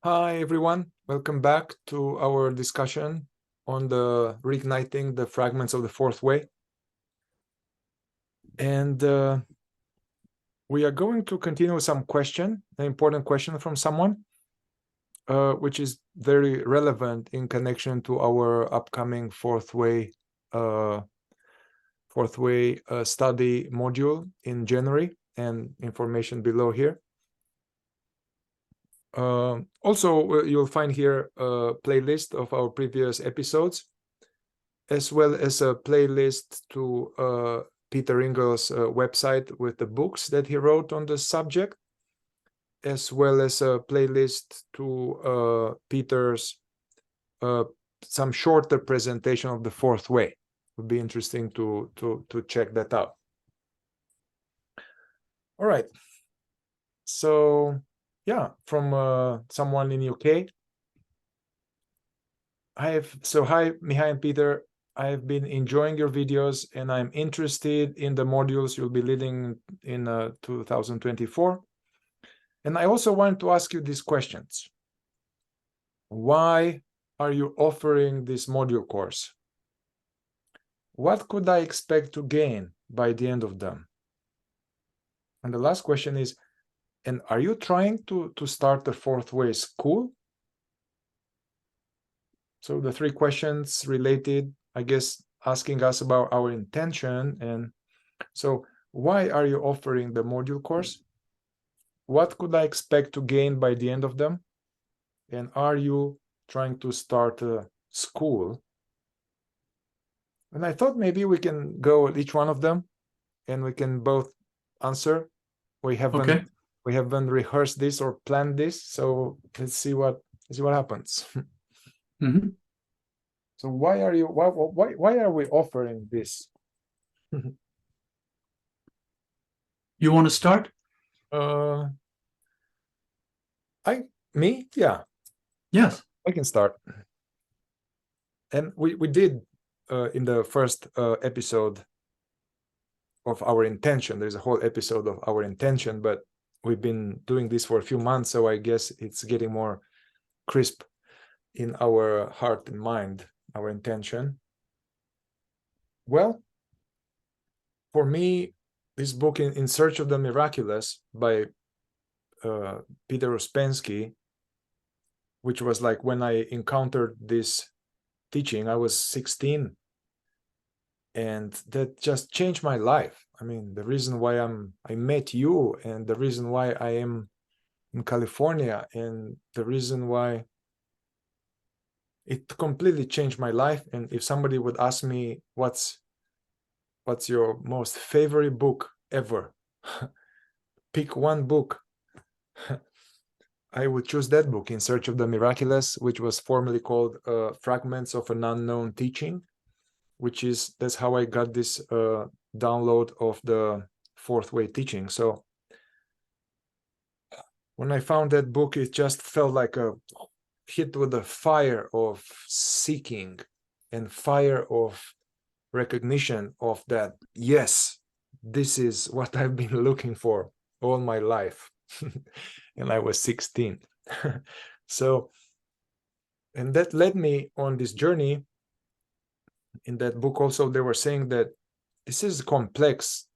Hi, everyone. Welcome back to our discussion on the reigniting the fragments of the fourth way. And we are going to continue with some question, an important question from someone, which is very relevant in connection to our upcoming fourth way study module in January, and information below here. Also, you'll find here a playlist of our previous episodes, as well as a playlist to Peter Ingle's website with the books that he wrote on the subject, as well as a playlist to Peter's some shorter presentation of the fourth way. It would be interesting to check that out. All right. So yeah, from someone in UK. Hi, Mihai and Peter. I have been enjoying your videos and I'm interested in the modules you'll be leading in 2024. And I also want to ask you these questions. Why are you offering this module course? What could I expect to gain by the end of them? And the last question is, and are you trying to start the fourth way school? So the three questions related, I guess, asking us about our intention. And so why are you offering the module course? What could I expect to gain by the end of them? And are you trying to start a school? And I thought maybe we can go at each one of them and we can both answer. We haven't rehearsed this or planned this, so let's see what happens. Mm-hmm. So why are we offering this? You want to start? Me? Yeah. Yes. I can start. And we did in the first episode of our intention. There's a whole episode of our intention, but we've been doing this for a few months, so I guess it's getting more crisp in our heart and mind, our intention. Well, for me, this book, In Search of the Miraculous by Peter Uspensky, which was like when I encountered this teaching, I was 16, and that just changed my life. I mean, the reason why I met you, and the reason why I am in California, and the reason why it completely changed my life. And if somebody would ask me what's your most favorite book ever, pick one book, I would choose that book, In Search of the Miraculous, which was formerly called Fragments of an Unknown Teaching, that's how I got this download of the fourth way teaching. So when I found that book, it just felt like a hit with the fire of seeking and fire of recognition of that, yes, this is what I've been looking for all my life. And I was 16. So, and that led me on this journey. In that book also, they were saying that this is complex,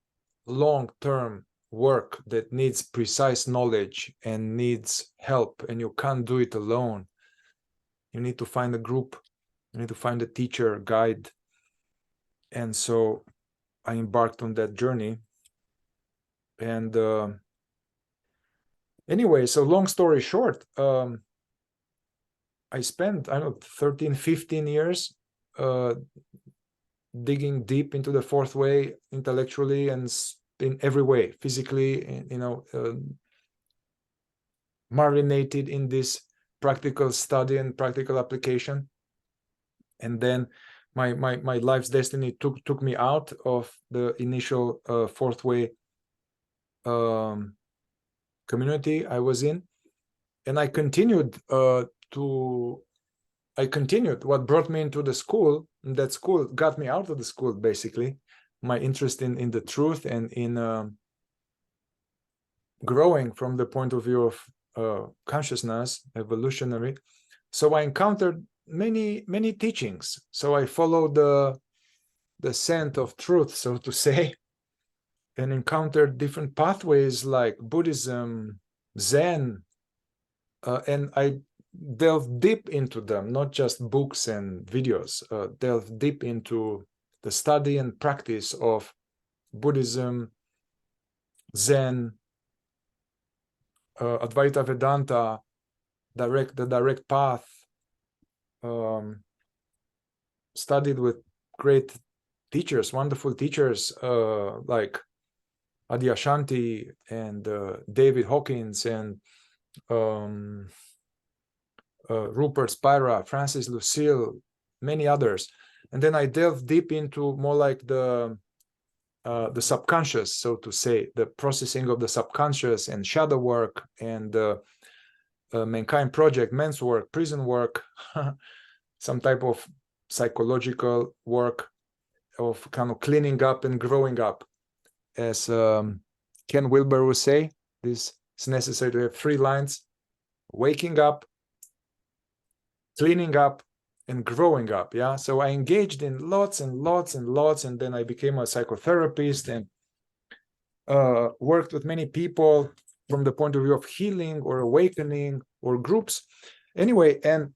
long-term work that needs precise knowledge and needs help, and you can't do it alone. You need to find a group, you need to find a teacher, guide. And so I embarked on that journey. And anyway, so long story short, I spent, 13, 15 years digging deep into the fourth way intellectually and in every way, physically, marinated in this practical study and practical application. And then my life's destiny took me out of the initial fourth way community I was in, and I continued what brought me into the school. And that school got me out of the school, basically, my interest in the truth and in growing from the point of view of consciousness, evolutionary. So I encountered many teachings. So I followed the scent of truth, so to say, and encountered different pathways like Buddhism, Zen, and I delved deep into them, not just books and videos, delved deep into the study and practice of Buddhism, Zen, Advaita Vedanta, the direct path, studied with great teachers, wonderful teachers like Adyashanti and David Hawkins and Rupert Spira, Francis Lucille, many others. And then I delved deep into more like the subconscious, so to say, the processing of the subconscious and shadow work and Mankind Project, men's work, prison work, some type of psychological work of kind of cleaning up and growing up. As Ken Wilber would say, this is necessary to have 3 lines: waking up, cleaning up, and growing up. Yeah. So I engaged in lots and lots and lots, and then I became a psychotherapist and worked with many people from the point of view of healing or awakening or groups. Anyway, and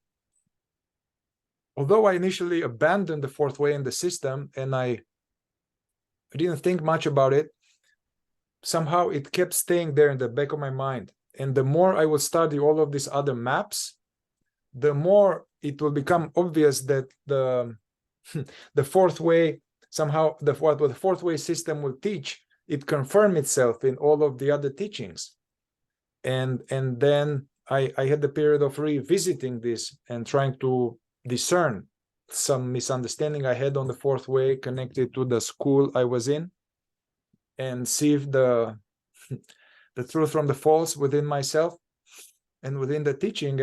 although I initially abandoned the 4th way in the system and I didn't think much about it, somehow it kept staying there in the back of my mind. And the more I would study all of these other maps, the more it will become obvious that the 4th way, somehow what the 4th way system will teach, it confirmed itself in all of the other teachings. And then I had the period of revisiting this and trying to discern some misunderstanding I had on the 4th way connected to the school I was in, and see if the truth from the false within myself and within the teaching.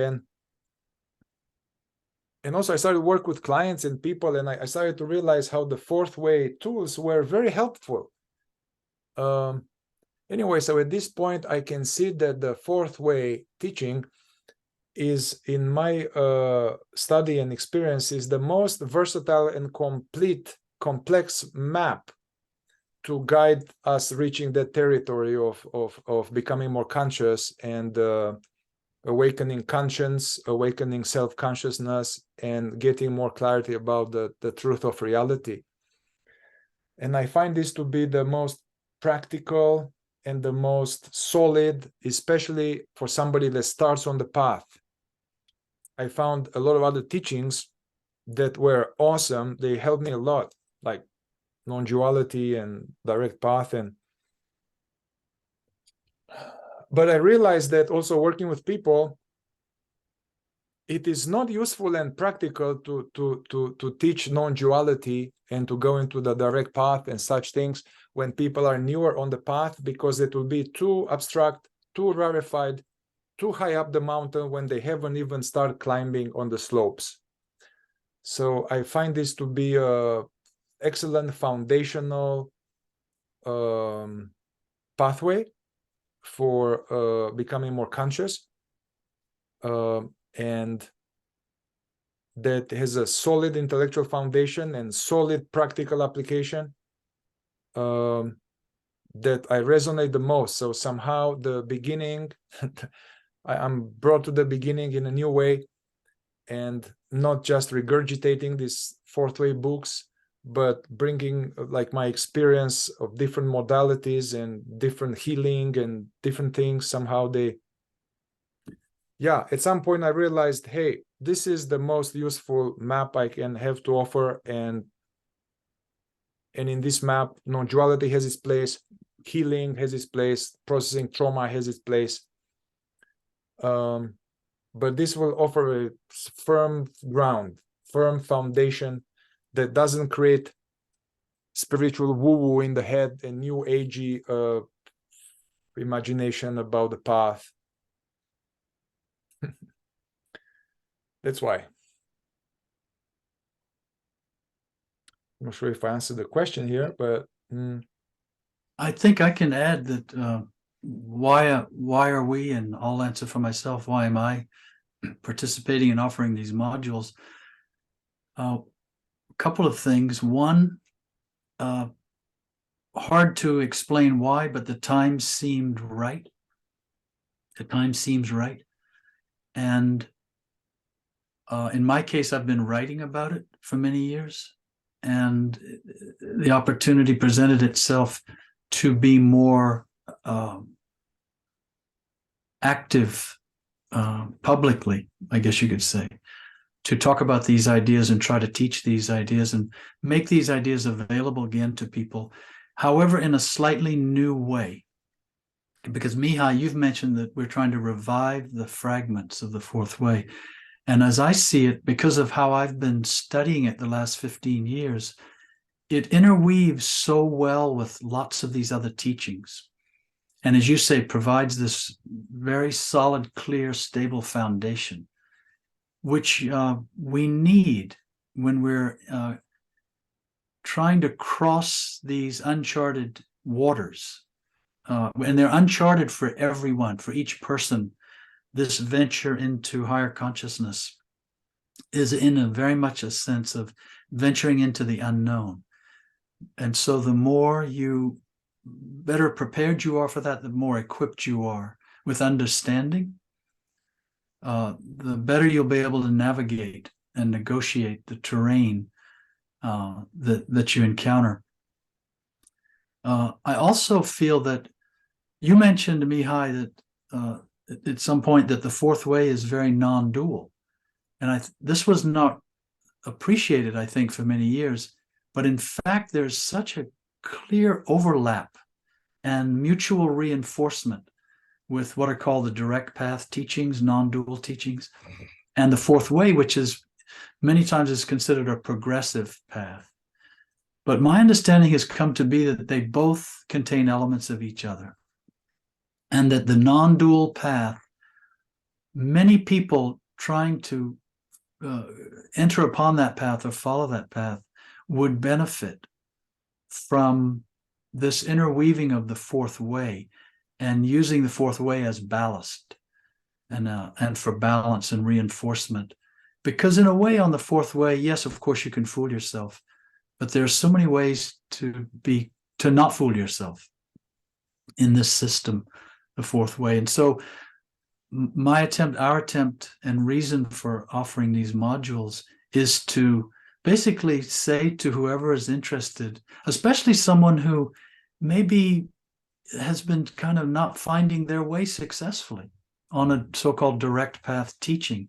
And also I started to work with clients and people, and I started to realize how the 4th way tools were very helpful. Anyway, so at this point, I can see that the 4th way teaching is, in my study and experience, is the most versatile and complete, complex map to guide us reaching that territory of becoming more conscious and awakening conscience, awakening self-consciousness, and getting more clarity about the truth of reality. And I find this to be the most practical and the most solid, especially for somebody that starts on the path. I found a lot of other teachings that were awesome. They helped me a lot, like non-duality and direct path. But I realized that also working with people, it is not useful and practical to teach non-duality and to go into the direct path and such things when people are newer on the path, because it will be too abstract, too rarefied, too high up the mountain when they haven't even started climbing on the slopes. So I find this to be a excellent foundational pathway for becoming more conscious, and that has a solid intellectual foundation and solid practical application, that I resonate the most. So somehow the beginning, I'm brought to the beginning in a new way, and not just regurgitating these 4th way books, but bringing like my experience of different modalities and different healing and different things. Somehow at some point I realized, hey, this is the most useful map I can have to offer. And in this map, non-duality has its place, healing has its place, processing trauma has its place. But this will offer a firm ground, firm foundation that doesn't create spiritual woo-woo in the head and new agey imagination about the path. That's why. I'm not sure if I answered the question here, but I think I can add that why are we, and I'll answer for myself, why am I participating and offering these modules? A couple of things. One, hard to explain why, but the time seemed right. The time seems right. And in my case, I've been writing about it for many years, and the opportunity presented itself to be more active publicly, I guess you could say, to talk about these ideas and try to teach these ideas and make these ideas available again to people, however, in a slightly new way. Because Mihai, you've mentioned that we're trying to revive the fragments of the fourth way. And as I see it, because of how I've been studying it the last 15 years, it interweaves so well with lots of these other teachings. And as you say, provides this very solid, clear, stable foundation, which we need when we're trying to cross these uncharted waters. And they're uncharted for everyone, for each person. This venture into higher consciousness is in a very much a sense of venturing into the unknown. And so the better prepared you are for that, the more equipped you are with understanding, the better you'll be able to navigate and negotiate the terrain that you encounter. I also feel that you mentioned, Mihai, that at some point that the fourth way is very non-dual. And this was not appreciated, I think, for many years. But in fact, there's such a clear overlap and mutual reinforcement with what are called the direct path teachings, non-dual teachings, and the fourth way, which is many times is considered a progressive path. But my understanding has come to be that they both contain elements of each other. And that the non-dual path, many people trying to enter upon that path or follow that path would benefit from this interweaving of the fourth way and using the fourth way as ballast and for balance and reinforcement. Because in a way, on the fourth way, yes, of course, you can fool yourself, but there are so many ways to not fool yourself in this system, the fourth way. And so our attempt and reason for offering these modules is to basically say to whoever is interested, especially someone who maybe has been kind of not finding their way successfully on a so-called direct path teaching,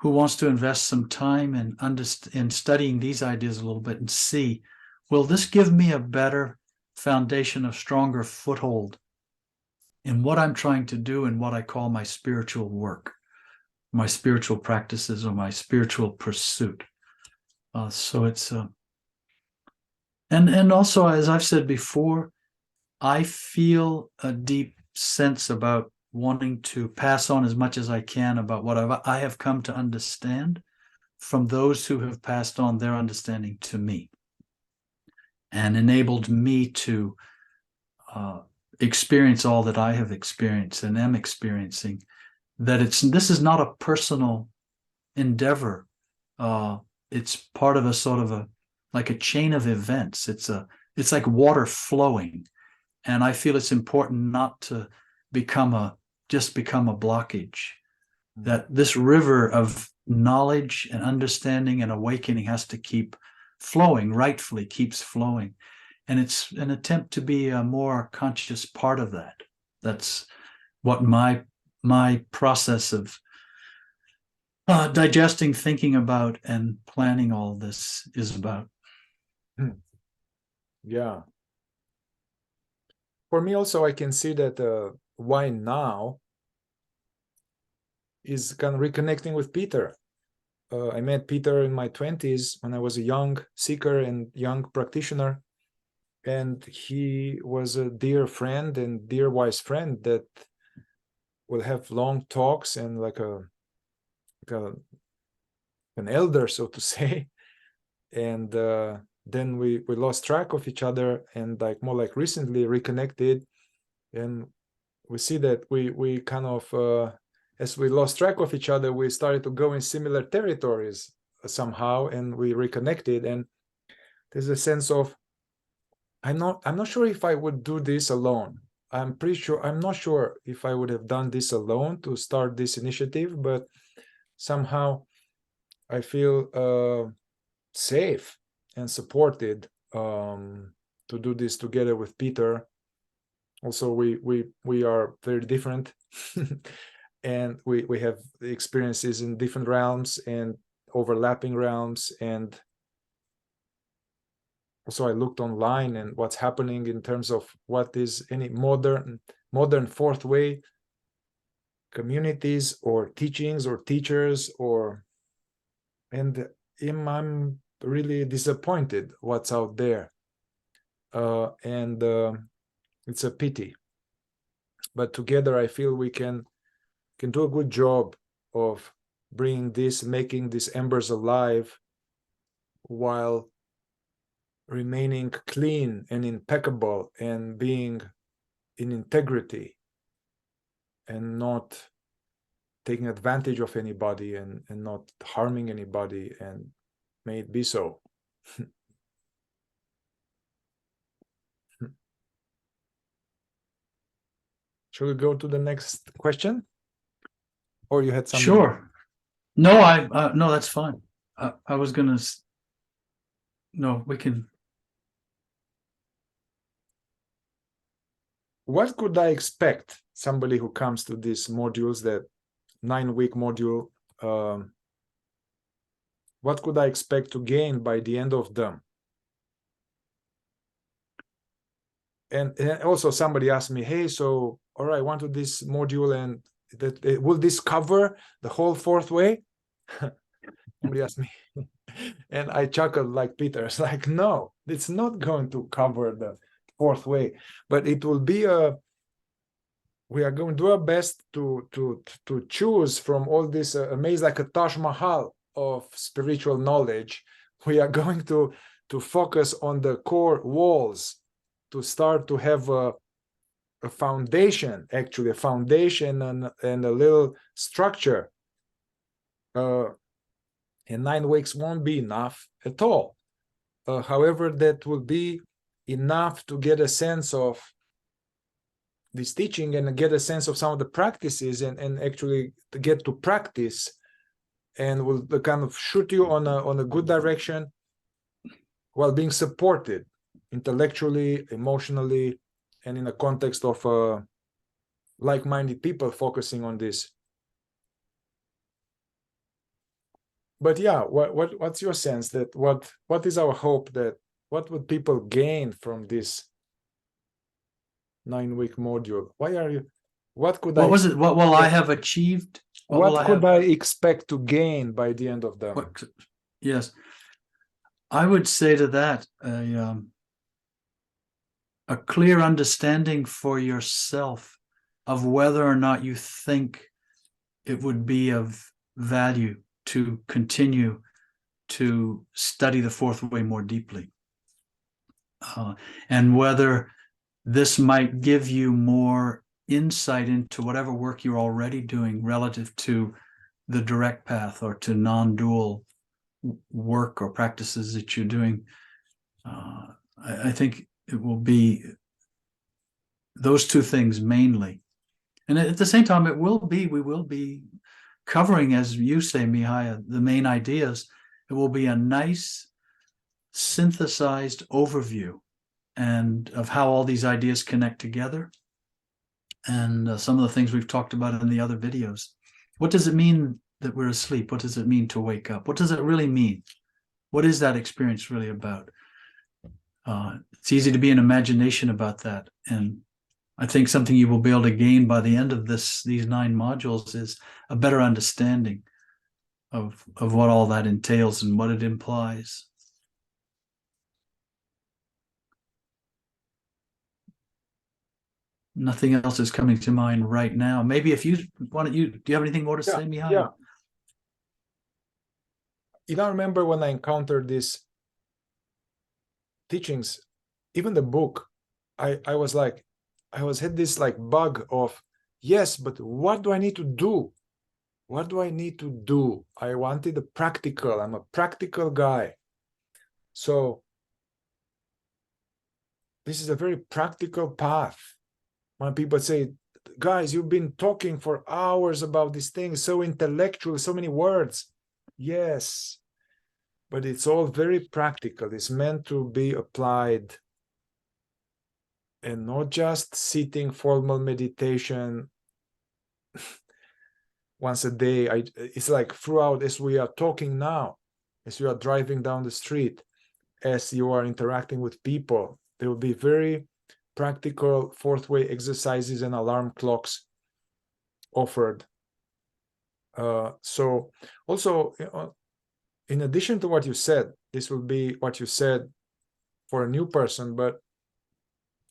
who wants to invest some time in studying these ideas a little bit and see, will this give me a better foundation, a stronger foothold in what I'm trying to do and what I call my spiritual work, my spiritual practices, or my spiritual pursuit. So it's and also, as I've said before, I feel a deep sense about wanting to pass on as much as I can about what I have come to understand from those who have passed on their understanding to me and enabled me to experience all that I have experienced and am experiencing. That this is not a personal endeavor. It's part of a sort of like a chain of events. It's like water flowing. And I feel it's important not to just become a blockage. That this river of knowledge and understanding and awakening has to keep flowing, rightfully keeps flowing. And it's an attempt to be a more conscious part of that. That's what my process of digesting, thinking about, and planning all this is about. Yeah. For me also, I can see that why now is kind of reconnecting with Peter. I met Peter in my 20s when I was a young seeker and young practitioner. And he was a dear friend and dear wise friend that will have long talks and like an elder, so to say. And then we lost track of each other, and like more like recently reconnected, and we see that we kind of as we lost track of each other, we started to go in similar territories somehow, and we reconnected. And there's a sense of I'm not sure if I would do this alone. I'm not sure if I would have done this alone to start this initiative, but somehow I feel safe and supported to do this together with Peter. Also, we are very different, and we have experiences in different realms and overlapping realms. And also, I looked online and what's happening in terms of what is any modern fourth way communities or teachings or teachers, and I'm really disappointed what's out there, and it's a pity. But together, I feel we can do a good job of making these embers alive, while remaining clean and impeccable and being in integrity, and not taking advantage of anybody, and not harming anybody, and may it be so. Should we go to the next question? Or you had something? Sure. No, no, that's fine. I was gonna. No, we can. What could I expect? Somebody who comes to these modules, that 9-week module, what could I expect to gain by the end of them? And also somebody asked me, hey, so, all right, I want to this module, and will this cover the whole fourth way? Somebody asked me. And I chuckled like Peter. It's like, no, it's not going to cover the fourth way, but it will be we are going to do our best to choose from all this amazing, like a Taj Mahal of spiritual knowledge. We are going to focus on the core walls, to start to have a foundation, actually a foundation and a little structure. And 9 weeks won't be enough at all. However, that will be enough to get a sense of this teaching, and get a sense of some of the practices, and actually to get to practice, and will kind of shoot you on a good direction, while being supported intellectually, emotionally, and in a context of like-minded people focusing on this. But yeah, what's your sense, that what is our hope, that what would people gain from this 9-week module? What could What I was it? What will I have achieved? What could I expect to gain by the end of them? Yes, I would say to that a clear understanding for yourself of whether or not you think it would be of value to continue to study the fourth way more deeply, and whether this might give you more insight into whatever work you're already doing relative to the direct path, or to non-dual work or practices that you're doing. I think it will be those two things mainly. And at the same time, we will be covering, as you say, Mihai, the main ideas. It will be a nice synthesized overview and of how all these ideas connect together, and some of the things we've talked about in the other videos. What does it mean that we're asleep? What does it mean to wake up? What does it really mean? What is that experience really about? It's easy to be an imagination about that, and I think something you will be able to gain by the end of these 9 modules is a better understanding of what all that entails and what it implies. Nothing else is coming to mind right now. Maybe if you want to, do you have anything more to say, Mihai? Yeah. I remember when I encountered these teachings, even the book, I had this like bug of Yes, but what do I need to do? What do I need to do? I wanted a practical. I'm a practical guy. So this is a very practical path. When people say, guys, you've been talking for hours about these things, so intellectual, so many words. Yes, but it's all very practical. It's meant to be applied and not just sitting formal meditation once a day. It's like throughout, as we are talking now, as you are driving down the street, as you are interacting with people, there will be very practical fourth way exercises and alarm clocks offered. So also, in addition to what you said, this will be what you said for a new person, but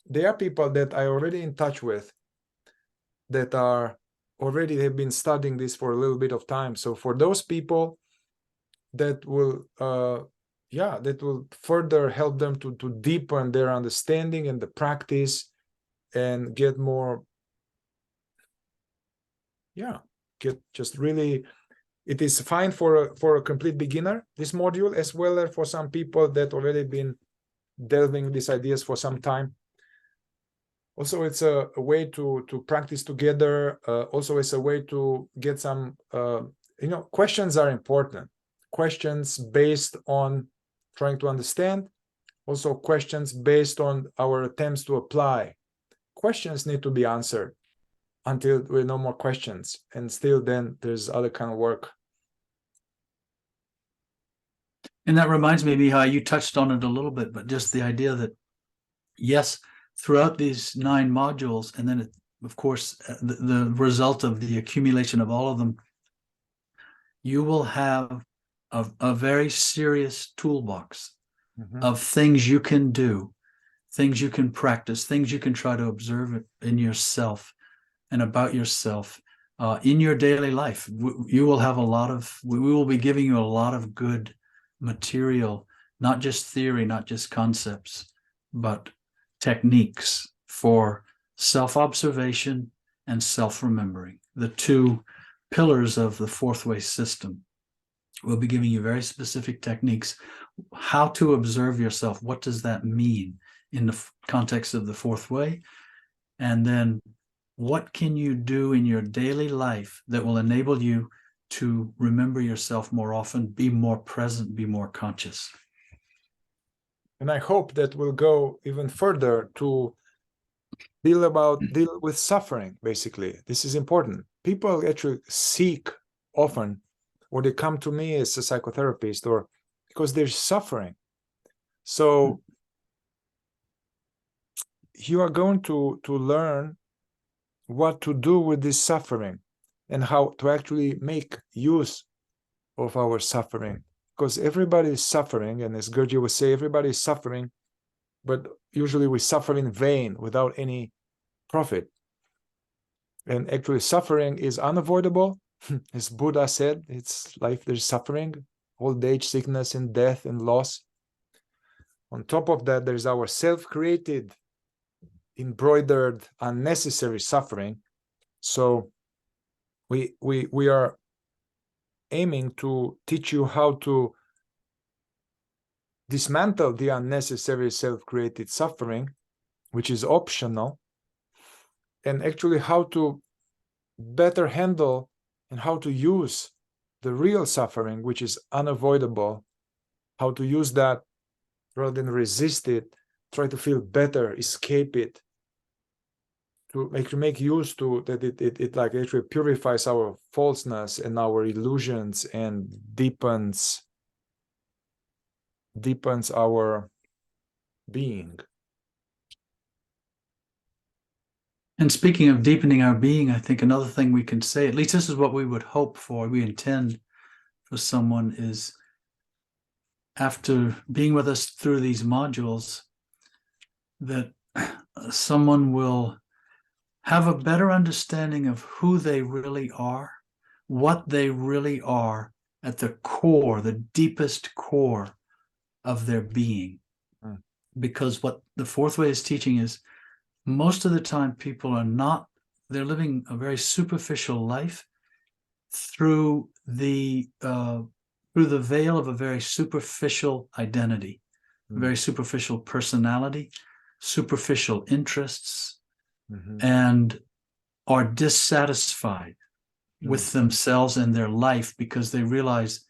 there are people that I already in touch with that are already have been studying this for a little bit of time. So for those people, that will that will further help them to deepen their understanding and the practice and get more get just really, it is fine for a complete beginner, this module, as well as for some people that already been delving these ideas for some time. Also, it's a way to practice together. Also, it's a way to get some questions are important. Questions based on trying to understand, also questions based on our attempts to apply. Questions need to be answered until there are no more questions, and still then there's other kind of work. And that reminds me, Mihai, you touched on it a little bit, but just the idea that, yes, throughout these 9 modules, and then, of course, the result of the accumulation of all of them, you will have a very serious toolbox of things you can do, things you can practice, things you can try to observe in yourself and about yourself in your daily life. You will have we will be giving you a lot of good material, not just theory, not just concepts, but techniques for self-observation and self-remembering, the 2 pillars of the fourth way system. We'll be giving you very specific techniques, how to observe yourself. What does that mean in the context of the fourth way? And then what can you do in your daily life that will enable you to remember yourself more often, be more present, be more conscious? And I hope that we'll go even further to deal with suffering, basically. This is important. People actually seek often, or they come to me as a psychotherapist, or because they're suffering. So you are going to learn what to do with this suffering and how to actually make use of our suffering. Because everybody is suffering, and as Gurdjieff would say, everybody is suffering, but usually we suffer in vain without any profit. And actually suffering is unavoidable. As Buddha said, it's life, there's suffering, old age, sickness, and death and loss. On top of that, there's our self-created, embroidered, unnecessary suffering. So we are aiming to teach you how to dismantle the unnecessary self-created suffering, which is optional, and actually how to better handle and how to use the real suffering, which is unavoidable, how to use that rather than resist it, try to feel better, escape it, to make use to that it like actually purifies our falseness and our illusions and deepens our being. And speaking of deepening our being, I think another thing we can say, at least this is what we would hope for, we intend for someone, is after being with us through these modules, that someone will have a better understanding of who they really are, what they really are at the core, the deepest core of their being. Because what the fourth way is teaching is, most of the time people are not they're living a very superficial life through the veil of a very superficial identity, very superficial personality, superficial interests, and are dissatisfied with themselves and their life because they realize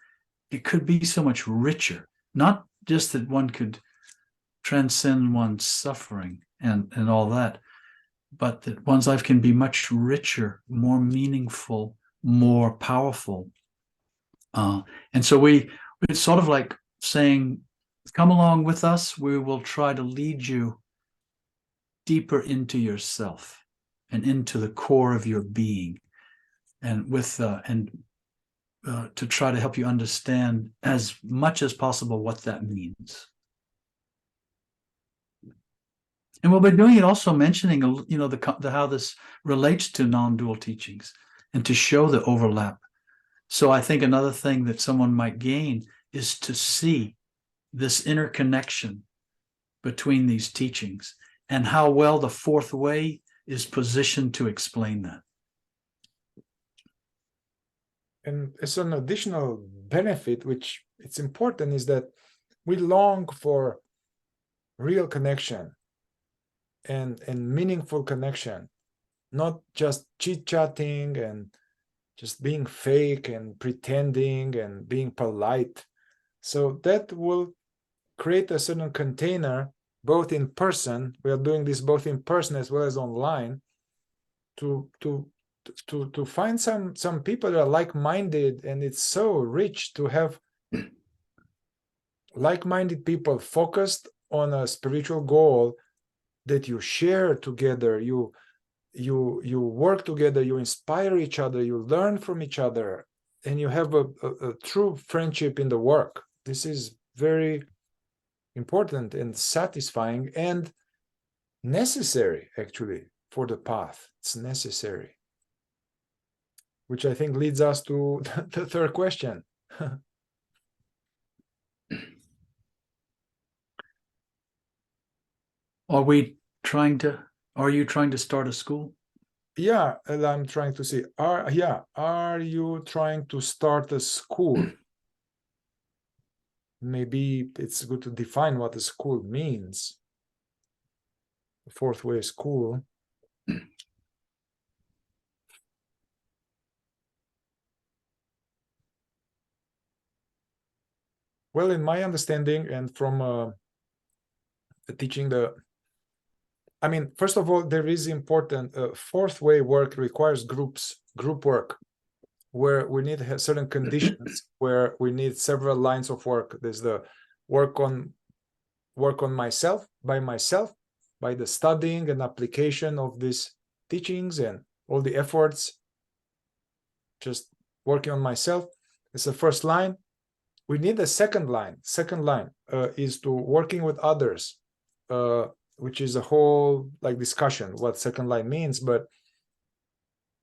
it could be so much richer. Not just that one could transcend one's suffering and all that, but that one's life can be much richer, more meaningful, more powerful. And so it's sort of like saying, come along with us. We will try to lead you deeper into yourself and into the core of your being, and to try to help you understand as much as possible what that means. And we'll be doing it also mentioning, how this relates to non-dual teachings and to show the overlap. So I think another thing that someone might gain is to see this interconnection between these teachings and how well the fourth way is positioned to explain that. And as an additional benefit, which it's important, is that we long for real connection and meaningful connection, not just chit-chatting and just being fake and pretending and being polite. So that will create a certain container, both in person, we are doing this both in person as well as online, to find some people that are like-minded. And it's so rich to have like-minded people focused on a spiritual goal that you share together, you work together, you inspire each other, you learn from each other, and you have a true friendship in the work. This is very important and satisfying and necessary, actually, for the path. It's necessary, which I think leads us to the third question. Are you trying to start a school? Yeah, and I'm trying to see, are you trying to start a school? Maybe it's good to define what a school means. The fourth way school. Well, in my understanding and from teaching first of all, there is important fourth way work requires group work, where we need to have certain conditions, where we need several lines of work. There's the work on myself, by the studying and application of these teachings and all the efforts, just working on myself. It's the first line. We need a second line. Second line is to working with others, which is a whole discussion what second line means, but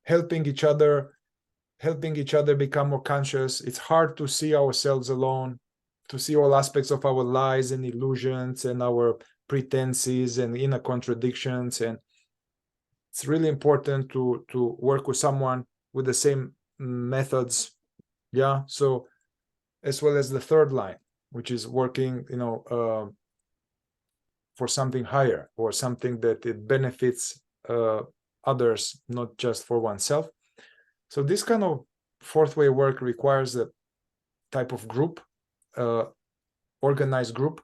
helping each other become more conscious. It's hard to see ourselves alone, to see all aspects of our lies and illusions and our pretenses and inner contradictions. And it's really important to work with someone with the same methods. Yeah. So as well as the third line, which is working, for something higher or something that it benefits others, not just for oneself. So this kind of fourth way work requires a type of group, organized group.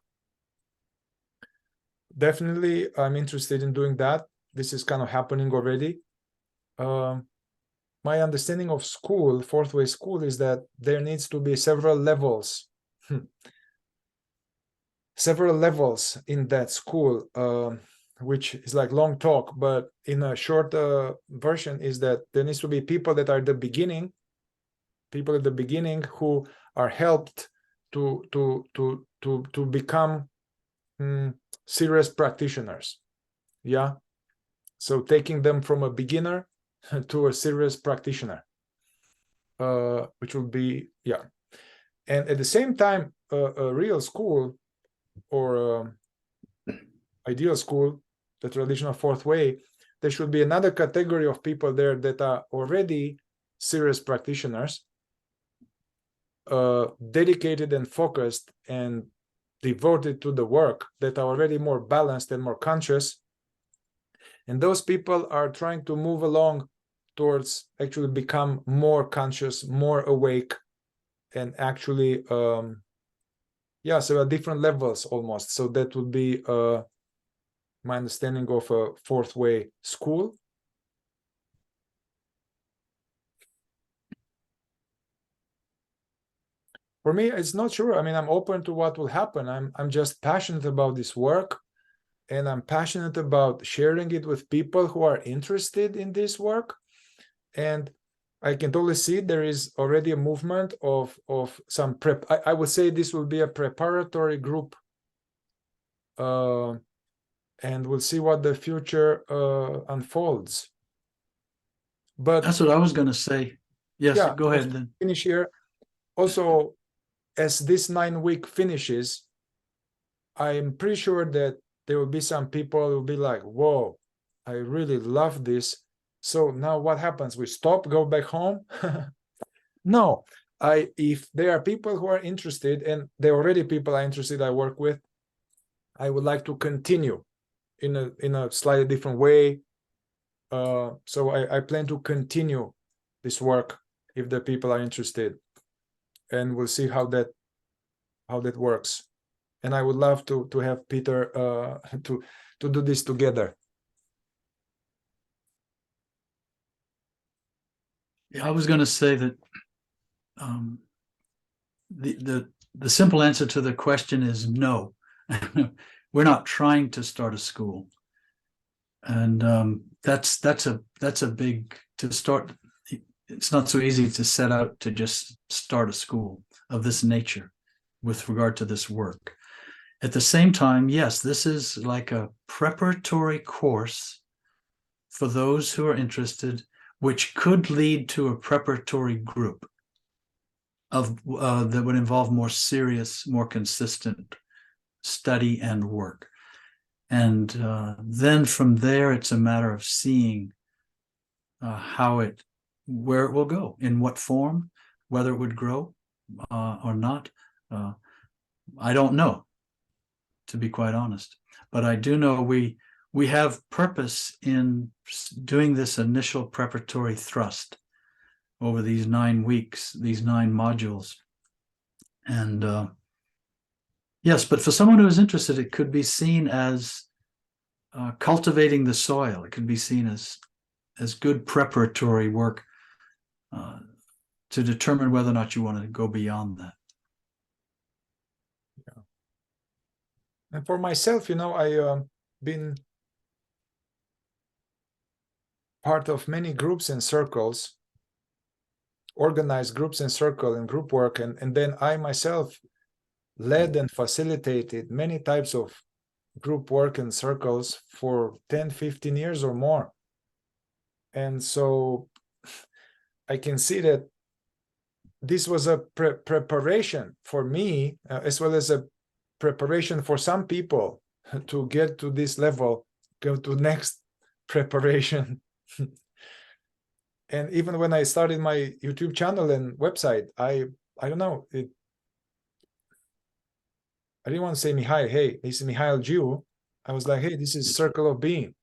Definitely, I'm interested in doing that. This is kind of happening already. My understanding of school, fourth way school, is that there needs to be several levels. Several levels in that school, which is like long talk, but in a short version is that there needs to be people that are at the beginning, who are helped to become serious practitioners. Yeah. So taking them from a beginner to a serious practitioner, which will be, yeah. And at the same time, a real school or ideal school, the traditional fourth way, there should be another category of people there that are already serious practitioners, dedicated and focused and devoted to the work, that are already more balanced and more conscious. And those people are trying to move along towards actually become more conscious, more awake, and actually, yeah, so at different levels almost. So that would be my understanding of a fourth way school. For me, it's not sure. I mean, I'm open to what will happen. I'm just passionate about this work, and I'm passionate about sharing it with people who are interested in this work. And I can totally see there is already a movement of some prep. I would say this will be a preparatory group, and we'll see what the future unfolds. But That's what I was going to say. Yes, yeah, go ahead then. finish here. Also, as this 9-week finishes, I'm pretty sure that there will be some people who will be like, whoa, I really love this. So now what happens? We stop, go back home? No. If there are people who are interested, and there are already people are interested I work with, I would like to continue in a slightly different way. So I plan to continue this work if the people are interested, and we'll see how that works. And I would love to have Peter to do this together. Yeah, I was going to say that the simple answer to the question is no. We're not trying to start a school, and that's a big to start. It's not so easy to set out to just start a school of this nature with regard to this work. At the same time, yes, this is like a preparatory course for those who are interested, which could lead to a preparatory group of that would involve more serious, more consistent study and work. And then from there, it's a matter of seeing where it will go, in what form, whether it would grow or not. I don't know, to be quite honest. But I do know we have purpose in doing this initial preparatory thrust over these 9 weeks, these 9 modules. And yes, but for someone who is interested, it could be seen as cultivating the soil. It could be seen as good preparatory work to determine whether or not you want to go beyond that. Yeah. And for myself, I been part of many groups and circles, organized groups and circle and group work, and then I myself led and facilitated many types of group work and circles for 10, 15 years or more. And so I can see that this was a preparation for me, as well as a preparation for some people to get to this level, go to next preparation. And even when I started my YouTube channel and website, I don't know, I didn't want to say Mihai, hey, this is Mihai Algiu. I was like, hey, this is circle of being.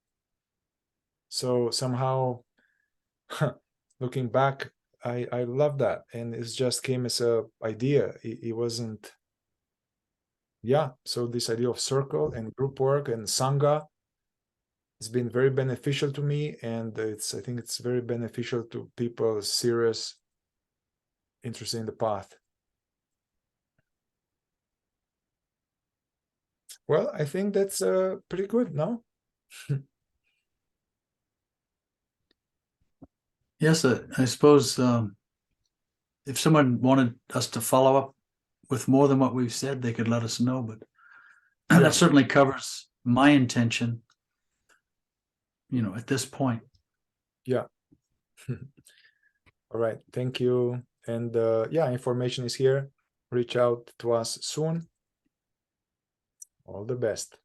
So somehow, looking back, I love that, and it just came as a idea. It wasn't, yeah. So this idea of circle and group work and sangha, it's been very beneficial to me, and I think it's very beneficial to people serious, interested in the path. Well, I think that's pretty good, no? Yes, I suppose if someone wanted us to follow up with more than what we've said, they could let us know. But Yeah. that certainly covers my intention, at this point. Yeah. All right. Thank you. And yeah, information is here. Reach out to us soon. All the best.